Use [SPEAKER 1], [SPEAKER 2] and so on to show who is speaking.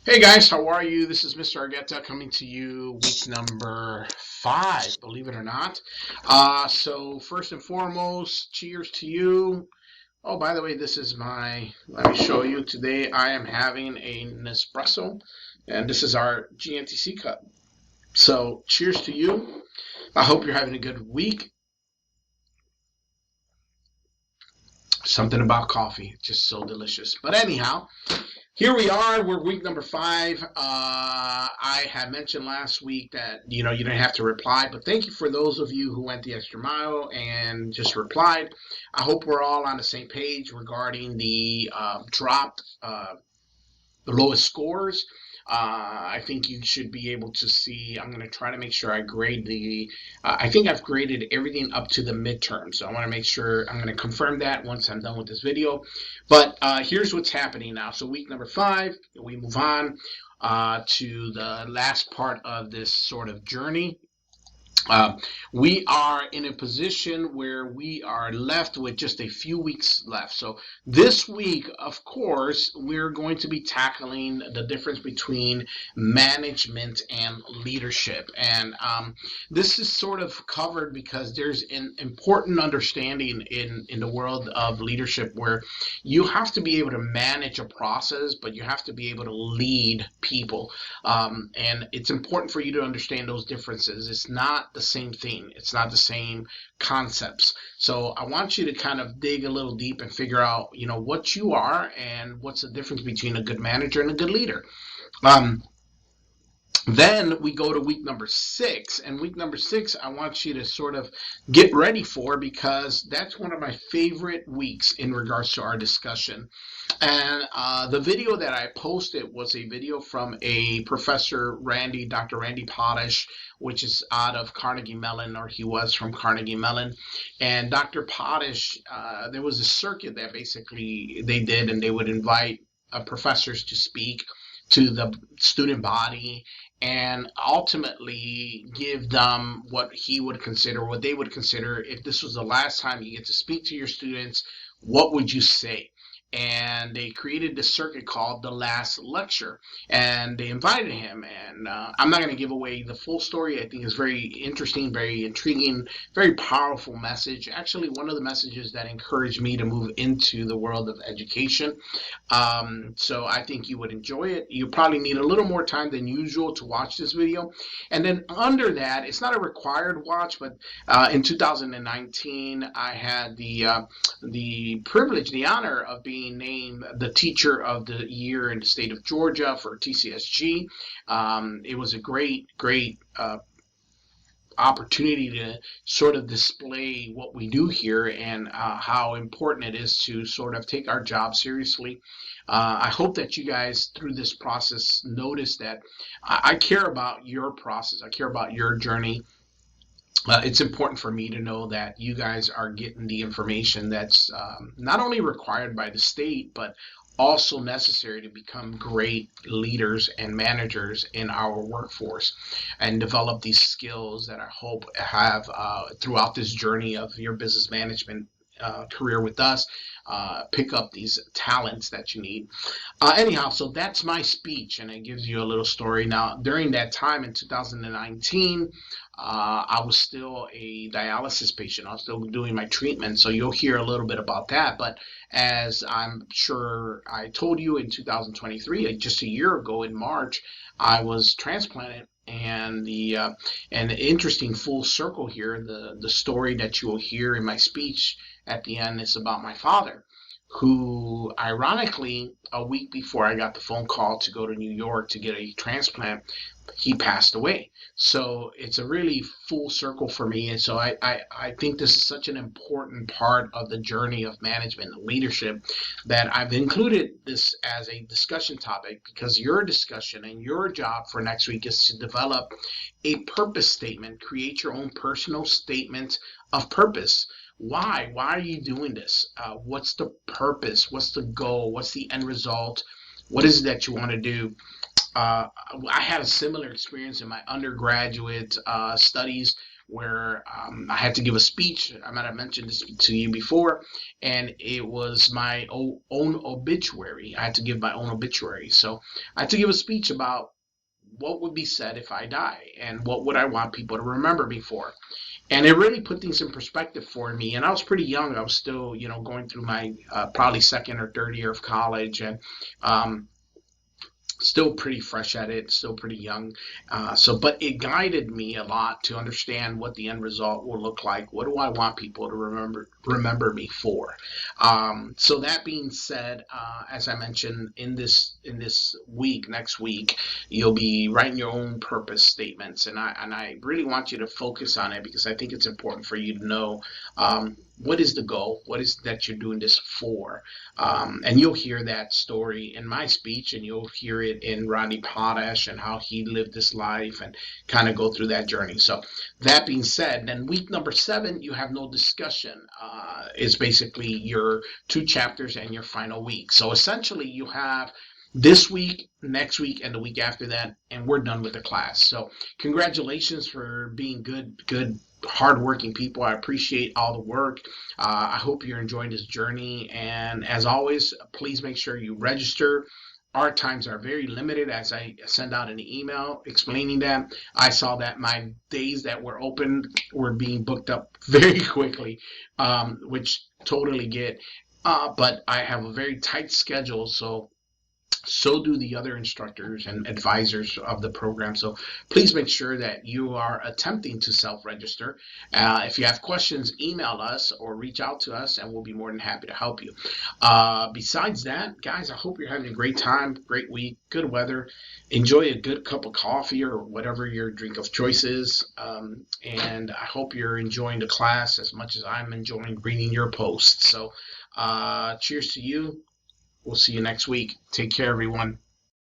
[SPEAKER 1] Hey guys, how are you? This is Mr. Argueta coming to you week number 5, believe it or not. So first and foremost, cheers to you. Oh, by the way, this is let me show you. Today I am having a Nespresso, and this is our GNTC cup. So cheers to you. I hope you're having a good week. Something about coffee, just so delicious. But anyhow, here we are. We're week number 5. I had mentioned last week that you didn't have to reply, but thank you for those of you who went the extra mile and just replied. I hope we're all on the same page regarding the dropped the lowest scores. I think you should be able to see. I'm going to try to make sure I grade I think I've graded everything up to the midterm. So I want to make sure. I'm going to confirm that once I'm done with this video. But here's what's happening now. So week number 5, we move on to the last part of this sort of journey. Uh, we are in a position where we are left with just a few weeks left. So this week, of course, we're going to be tackling the difference between management and leadership. And this is sort of covered because there's an important understanding in the world of leadership where you have to be able to manage a process, but you have to be able to lead people. And it's important for you to understand those differences. It's not the same thing. It's not the same concepts. So I want you to kind of dig a little deep and figure out, what you are and what's the difference between a good manager and a good leader. Then we go to week number 6, and week number 6 I want you to sort of get ready for, because that's one of my favorite weeks in regards to our discussion. And the video that I posted was a video from a professor, Dr. Randy Potash, which is out of Carnegie Mellon, or he was from Carnegie Mellon. And Dr. Potash, there was a circuit that basically they did, and they would invite professors to speak to the student body and ultimately give them what they would consider, if this was the last time you get to speak to your students, what would you say? And they created this circuit called The Last Lecture, and they invited him. And I'm not going to give away the full story. I think it's very interesting, very intriguing, very powerful message. Actually, one of the messages that encouraged me to move into the world of education. So I think you would enjoy it. You probably need a little more time than usual to watch this video. And then under that, it's not a required watch, but in 2019, I had the privilege, the honor of being named the Teacher of the Year in the state of Georgia for TCSG. It was a great opportunity to sort of display what we do here and how important it is to sort of take our job seriously. I hope that you guys through this process notice that I care about your process. I care about your journey. It's important for me to know that you guys are getting the information that's not only required by the state, but also necessary to become great leaders and managers in our workforce and develop these skills that I hope have throughout this journey of your business management career with us. Pick up these talents that you need. Anyhow, so that's my speech, and it gives you a little story. Now, during that time in 2019, I was still a dialysis patient. I was still doing my treatment, so you'll hear a little bit about that. But as I'm sure I told you in 2023, just a year ago in March, I was transplanted. And the interesting full circle here, the story that you will hear in my speech at the end is about my father, who ironically, a week before I got the phone call to go to New York to get a transplant, he passed away. So it's a really full circle for me. And so I think this is such an important part of the journey of management and leadership that I've included this as a discussion topic, because your discussion and your job for next week is to develop a purpose statement, create your own personal statement of purpose. Why? Why are you doing this? What's the purpose? What's the goal? What's the end result? What is it that you want to do? I had a similar experience in my undergraduate studies where I had to give a speech. I might have mentioned this to you before, and it was my own obituary. I had to give my own obituary. So I had to give a speech about what would be said if I die and what would I want people to remember me for. And it really put things in perspective for me. And I was pretty young. I was still, going through my probably second or third year of college, and um, still pretty fresh at it, still pretty young. But it guided me a lot to understand what the end result will look like. What do I want people to remember me for? So that being said, as I mentioned, in this week, next week, you'll be writing your own purpose statements, and I really want you to focus on it because I think it's important for you to know. What is the goal? What is that you're doing this for? And you'll hear that story in my speech, and you'll hear it in Rodney Potash and how he lived his life and kind of go through that journey. So, that being said, then week number 7, you have no discussion. Is basically your 2 chapters and your final week. So, essentially, you have this week, next week, and the week after that, and we're done with the class. So, congratulations for being good hardworking people. I appreciate all the work. I hope you're enjoying this journey. And as always, please make sure you register. Our times are very limited. As I send out an email explaining that, I saw that my days that were open were being booked up very quickly, which totally get. But I have a very tight schedule, so do the other instructors and advisors of the program. So please make sure that you are attempting to self-register. If you have questions, email us or reach out to us, and we'll be more than happy to help you. Besides that, guys, I hope you're having a great time, great week, good weather. Enjoy a good cup of coffee or whatever your drink of choice is. And I hope you're enjoying the class as much as I'm enjoying reading your posts. So cheers to you. We'll see you next week. Take care, everyone.